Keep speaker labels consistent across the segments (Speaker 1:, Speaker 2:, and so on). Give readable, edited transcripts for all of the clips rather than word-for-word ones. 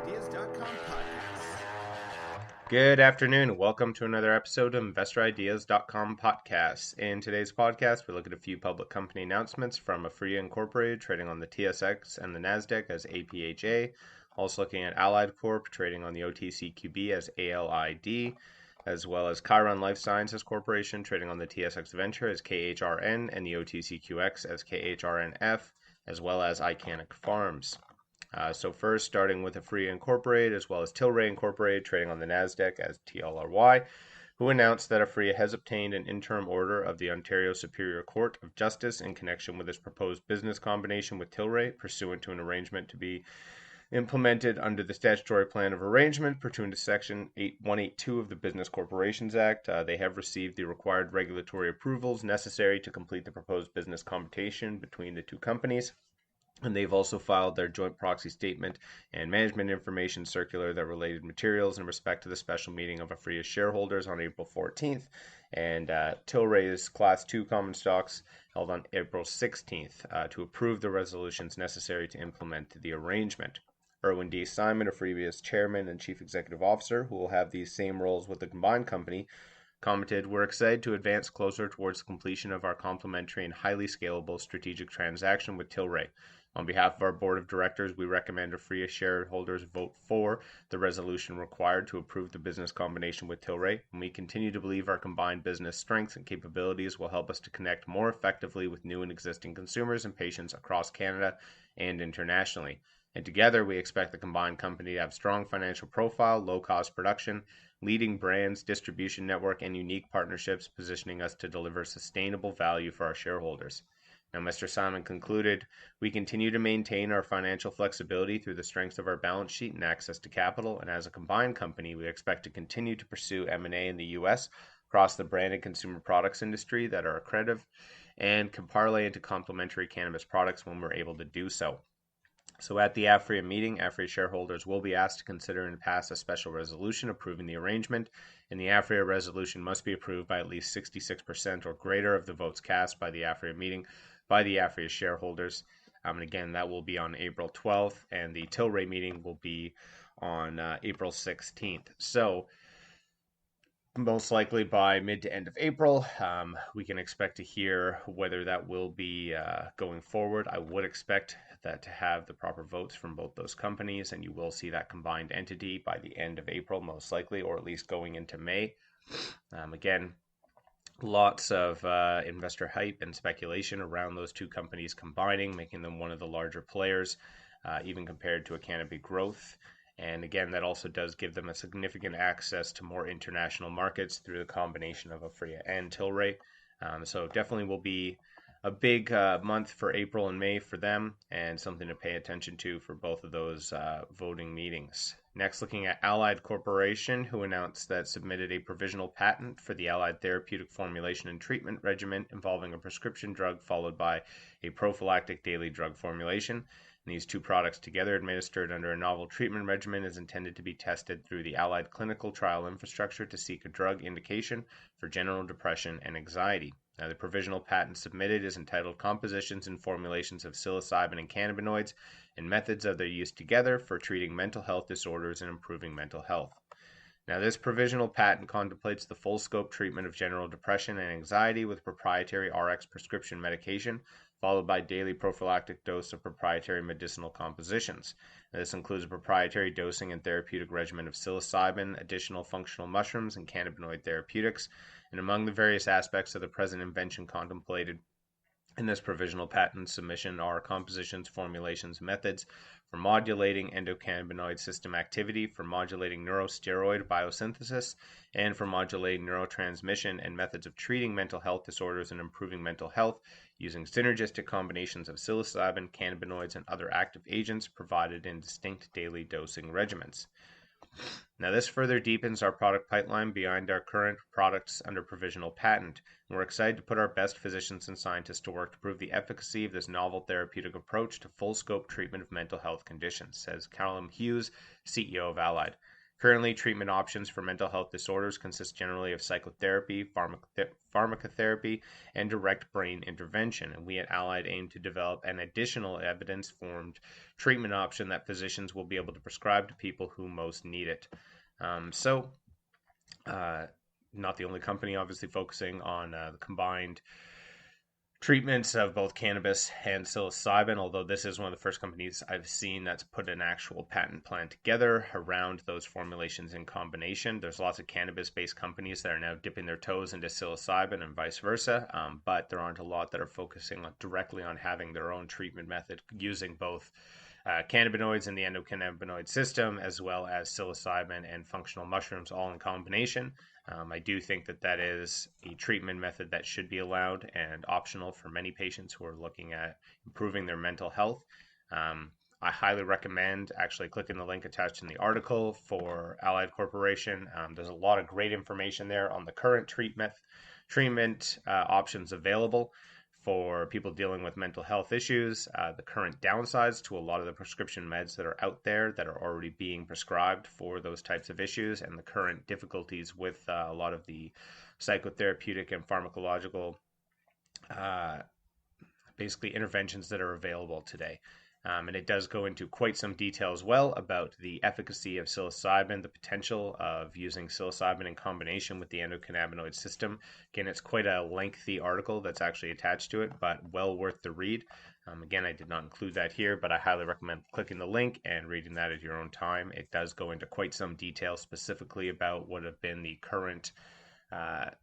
Speaker 1: InvestorIdeas.com podcasts.
Speaker 2: Good afternoon. Welcome to another episode of InvestorIdeas.com podcasts. In today's podcast, we look at a few public company announcements from APHA Incorporated, trading on the TSX and the Nasdaq as APHA. Also looking at Allied Corp, trading on the OTCQB as ALID, as well as KHRN Life Sciences Corporation, trading on the TSX Venture as KHRN and the OTCQX as KHRNF, as well as Icanic Farms. So first, starting with APHA Incorporated, as well as Tilray Incorporated, trading on the Nasdaq as TLRY, who announced that APHA has obtained an interim order of the Ontario Superior Court of Justice in connection with its proposed business combination with Tilray, pursuant to an arrangement to be implemented under the statutory plan of arrangement pursuant to Section 182 of the Business Corporations Act. They have received the required regulatory approvals necessary to complete the proposed business combination between the two companies. And they've also filed their joint proxy statement and management information circular that related materials in respect to the special meeting of APHA shareholders on April 14th, and Tilray's Class 2 common stocks held on April 16th to approve the resolutions necessary to implement the arrangement. Irwin D. Simon, APHA's chairman and chief executive officer, who will have these same roles with the combined company, commented, "We're excited to advance closer towards the completion of our complementary and highly scalable strategic transaction with Tilray. On behalf of our board of directors, we recommend APHA shareholders vote for the resolution required to approve the business combination with Tilray, and we continue to believe our combined business strengths and capabilities will help us to connect more effectively with new and existing consumers and patients across Canada and internationally. And together, we expect the combined company to have strong financial profile, low-cost production, leading brands, distribution network, and unique partnerships, positioning us to deliver sustainable value for our shareholders." Now, Mr. Simon concluded, "We continue to maintain our financial flexibility through the strengths of our balance sheet and access to capital, and as a combined company, we expect to continue to pursue M&A in the U.S. across the branded consumer products industry that are accretive and can parlay into complementary cannabis products when we're able to do so." So at the APHA meeting, APHA shareholders will be asked to consider and pass a special resolution approving the arrangement, and the APHA resolution must be approved by at least 66% or greater of the votes cast by the APHA meeting by the APHA shareholders. And again, that will be on April 12th, and the Tilray meeting will be on April 16th. So most likely by mid to end of April, we can expect to hear whether that will be going forward. I would expect that to have the proper votes from both those companies, and you will see that combined entity by the end of April, most likely, or at least going into May. Again, lots of investor hype and speculation around those two companies combining, making them one of the larger players, even compared to a Cannabis Growth. And again, that also does give them a significant access to more international markets through the combination of APHA and Tilray. So definitely will be a big month for April and May for them, and something to pay attention to for both of those voting meetings. Next, looking at Allied Corporation, who announced that submitted a provisional patent for the Allied therapeutic formulation and treatment regimen involving a prescription drug followed by a prophylactic daily drug formulation. And these two products together administered under a novel treatment regimen is intended to be tested through the Allied clinical trial infrastructure to seek a drug indication for general depression and anxiety. Now, the provisional patent submitted is entitled Compositions and Formulations of Psilocybin and Cannabinoids and Methods of Their Use Together for Treating Mental Health Disorders and Improving Mental Health. Now, this provisional patent contemplates the full scope treatment of general depression and anxiety with proprietary RX prescription medication, followed by daily prophylactic dose of proprietary medicinal compositions. Now, this includes a proprietary dosing and therapeutic regimen of psilocybin, additional functional mushrooms, and cannabinoid therapeutics. And among the various aspects of the present invention contemplated in this provisional patent submission are compositions, formulations, methods for modulating endocannabinoid system activity, for modulating neurosteroid biosynthesis, and for modulating neurotransmission, and methods of treating mental health disorders and improving mental health using synergistic combinations of psilocybin, cannabinoids, and other active agents provided in distinct daily dosing regimens. Now, this further deepens our product pipeline beyond our current products under provisional patent. And we're excited to put our best physicians and scientists to work to prove the efficacy of this novel therapeutic approach to full-scope treatment of mental health conditions, says Callum Hughes, CEO of Allied. Currently, treatment options for mental health disorders consist generally of psychotherapy, pharmacotherapy, and direct brain intervention. And we at Allied aim to develop an additional evidence-informed treatment option that physicians will be able to prescribe to people who most need it. Not the only company, obviously, focusing on the combined treatments of both cannabis and psilocybin, although this is one of the first companies I've seen that's put an actual patent plan together around those formulations in combination. There's lots of cannabis-based companies that are now dipping their toes into psilocybin and vice versa, but there aren't a lot that are focusing directly on having their own treatment method using both cannabinoids in the endocannabinoid system, as well as psilocybin and functional mushrooms all in combination. I do think that is a treatment method that should be allowed and optional for many patients who are looking at improving their mental health. I highly recommend actually clicking the link attached in the article for Allied Corporation. There's a lot of great information there on the current treatment options available for people dealing with mental health issues, the current downsides to a lot of the prescription meds that are out there that are already being prescribed for those types of issues, and the current difficulties with a lot of the psychotherapeutic and pharmacological basically interventions that are available today. And it does go into quite some detail as well about the efficacy of psilocybin, the potential of using psilocybin in combination with the endocannabinoid system. Again, it's quite a lengthy article that's actually attached to it, but well worth the read. Again, I did not include that here, but I highly recommend clicking the link and reading that at your own time. It does go into quite some detail specifically about what have been the current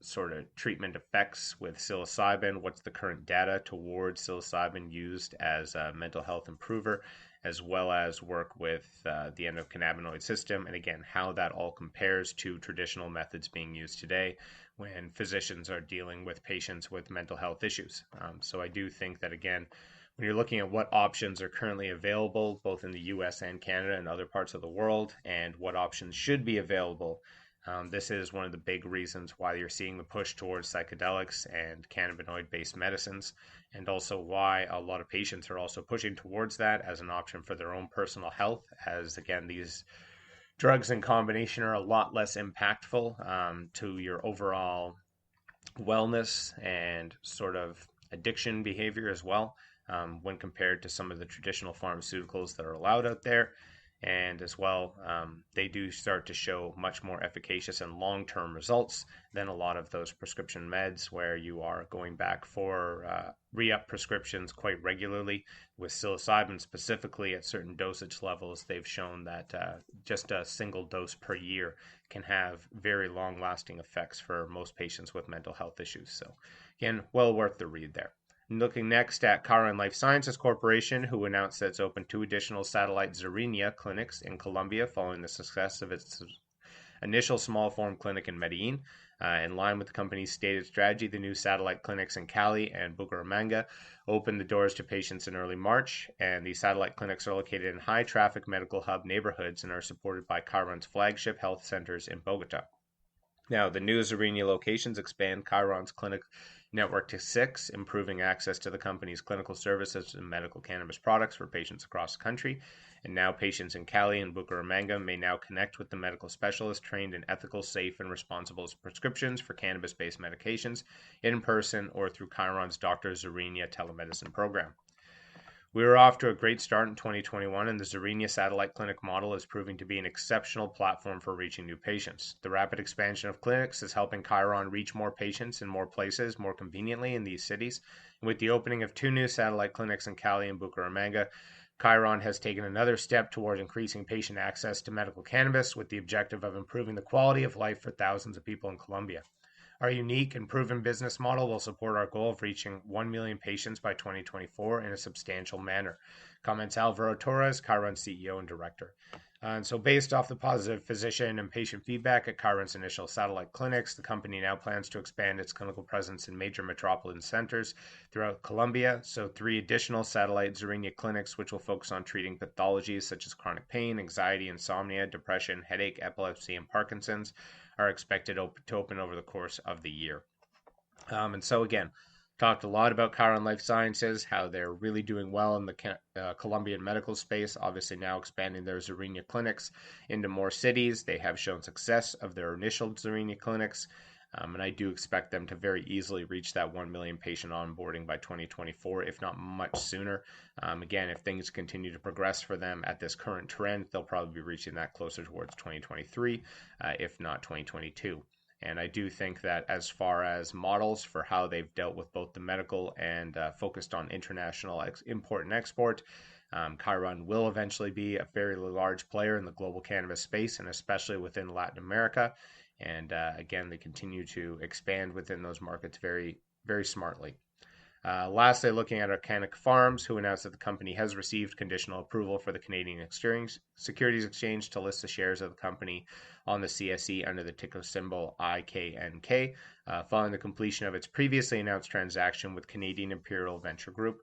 Speaker 2: sort of treatment effects with psilocybin, what's the current data towards psilocybin used as a mental health improver, as well as work with the endocannabinoid system, and again, how that all compares to traditional methods being used today when physicians are dealing with patients with mental health issues. So I do think that, again, when you're looking at what options are currently available, both in the US and Canada and other parts of the world, and what options should be available, this is one of the big reasons why you're seeing the push towards psychedelics and cannabinoid-based medicines, and also why a lot of patients are also pushing towards that as an option for their own personal health, as, again, these drugs in combination are a lot less impactful to your overall wellness and sort of addiction behavior as well, when compared to some of the traditional pharmaceuticals that are allowed out there. And as well, they do start to show much more efficacious and long-term results than a lot of those prescription meds where you are going back for re-up prescriptions quite regularly. With psilocybin specifically at certain dosage levels, they've shown that just a single dose per year can have very long-lasting effects for most patients with mental health issues. So again, well worth the read there. Looking next at KHRN Life Sciences Corporation, who announced that it's opened 2 additional satellite Zerenia clinics in Colombia following the success of its initial small form clinic in Medellin. In line with the company's stated strategy, the new satellite clinics in Cali and Bucaramanga opened the doors to patients in early March, and these satellite clinics are located in high traffic medical hub neighborhoods and are supported by KHRN's flagship health centers in Bogota. Now, the new Zerenia locations expand KHRN's clinic network to 6, improving access to the company's clinical services and medical cannabis products for patients across the country. And now patients in Cali and Bucaramanga may now connect with the medical specialist trained in ethical, safe, and responsible prescriptions for cannabis-based medications in person or through KHRN's Dr. Zerenia telemedicine program. We were off to a great start in 2021, and the Zerenia satellite clinic model is proving to be an exceptional platform for reaching new patients. The rapid expansion of clinics is helping KHRN reach more patients in more places more conveniently in these cities. And with the opening of 2 new satellite clinics in Cali and Bucaramanga, KHRN has taken another step toward increasing patient access to medical cannabis with the objective of improving the quality of life for thousands of people in Colombia. Our unique and proven business model will support our goal of reaching 1 million patients by 2024 in a substantial manner, comments Alvaro Torres, KHRN's CEO and director. And so based off the positive physician and patient feedback at KHRN's initial satellite clinics, the company now plans to expand its clinical presence in major metropolitan centers throughout Colombia. So 3 additional satellite Zerenia clinics, which will focus on treating pathologies such as chronic pain, anxiety, insomnia, depression, headache, epilepsy, and Parkinson's, are expected to open over the course of the year. And so again, Talked a lot about KHRN Life Sciences, how they're really doing well in the Colombian medical space, obviously now expanding their Zerenia clinics into more cities. They have shown success of their initial Zerenia clinics, and I do expect them to very easily reach that 1 million patient onboarding by 2024, if not much sooner. Again, if things continue to progress for them at this current trend, they'll probably be reaching that closer towards 2023, if not 2022. And I do think that as far as models for how they've dealt with both the medical and focused on international import and export, KHRN will eventually be a fairly large player in the global cannabis space, and especially within Latin America. And again, they continue to expand within those markets very, very smartly. Lastly, looking at Organic Farms, who announced that the company has received conditional approval for the Canadian Securities Exchange to list the shares of the company on the CSE under the ticker symbol IKNK, following the completion of its previously announced transaction with Canadian Imperial Venture Group.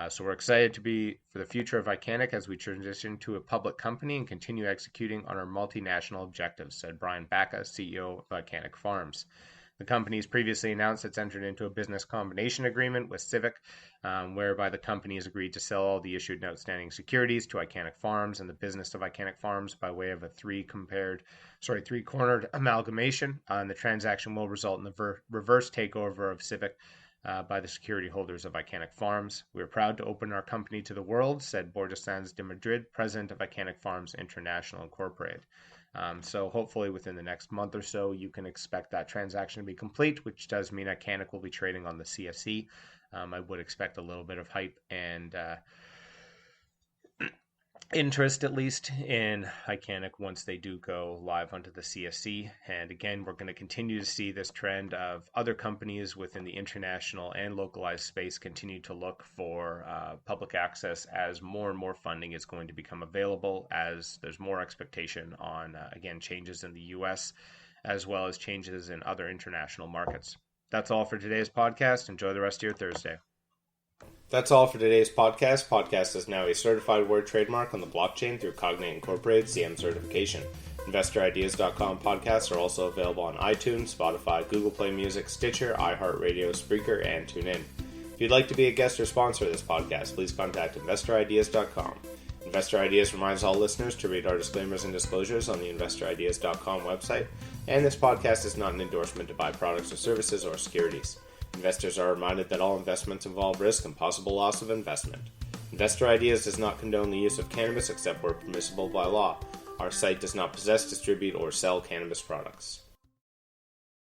Speaker 2: So we're excited for the future of Icanic as we transition to a public company and continue executing on our multinational objectives, said Brian Baca, CEO of Icanic Farms. The company has previously announced it's entered into a business combination agreement with Civic, whereby the company has agreed to sell all the issued and outstanding securities to Icanic Farms and the business of Icanic Farms by way of a three-cornered amalgamation. And the transaction will result in the reverse takeover of Civic by the security holders of Icanic Farms. We are proud to open our company to the world, said Borja Sanz de Madrid, president of Icanic Farms International Incorporated. So hopefully within the next month or so, you can expect that transaction to be complete, which does mean Icanic will be trading on the CSE. I would expect a little bit of hype and interest, at least, in Icanic once they do go live onto the CSE. And again, we're going to continue to see this trend of other companies within the international and localized space continue to look for public access as more and more funding is going to become available, as there's more expectation on, again, changes in the US as well as changes in other international markets. That's all for today's podcast. Enjoy the rest of your Thursday. That's all for today's podcast. Podcast is now a certified word trademark on the blockchain through Cognate Incorporated CM certification. InvestorIdeas.com podcasts are also available on iTunes, Spotify, Google Play Music, Stitcher, iHeartRadio, Spreaker, and TuneIn. If you'd like to be a guest or sponsor of this podcast, please contact InvestorIdeas.com. Investor Ideas reminds all listeners to read our disclaimers and disclosures on the InvestorIdeas.com website, and this podcast is not an endorsement to buy products or services or securities. Investors are reminded that all investments involve risk and possible loss of investment. Investor Ideas does not condone the use of cannabis except where permissible by law. Our site does not possess, distribute, or sell cannabis products.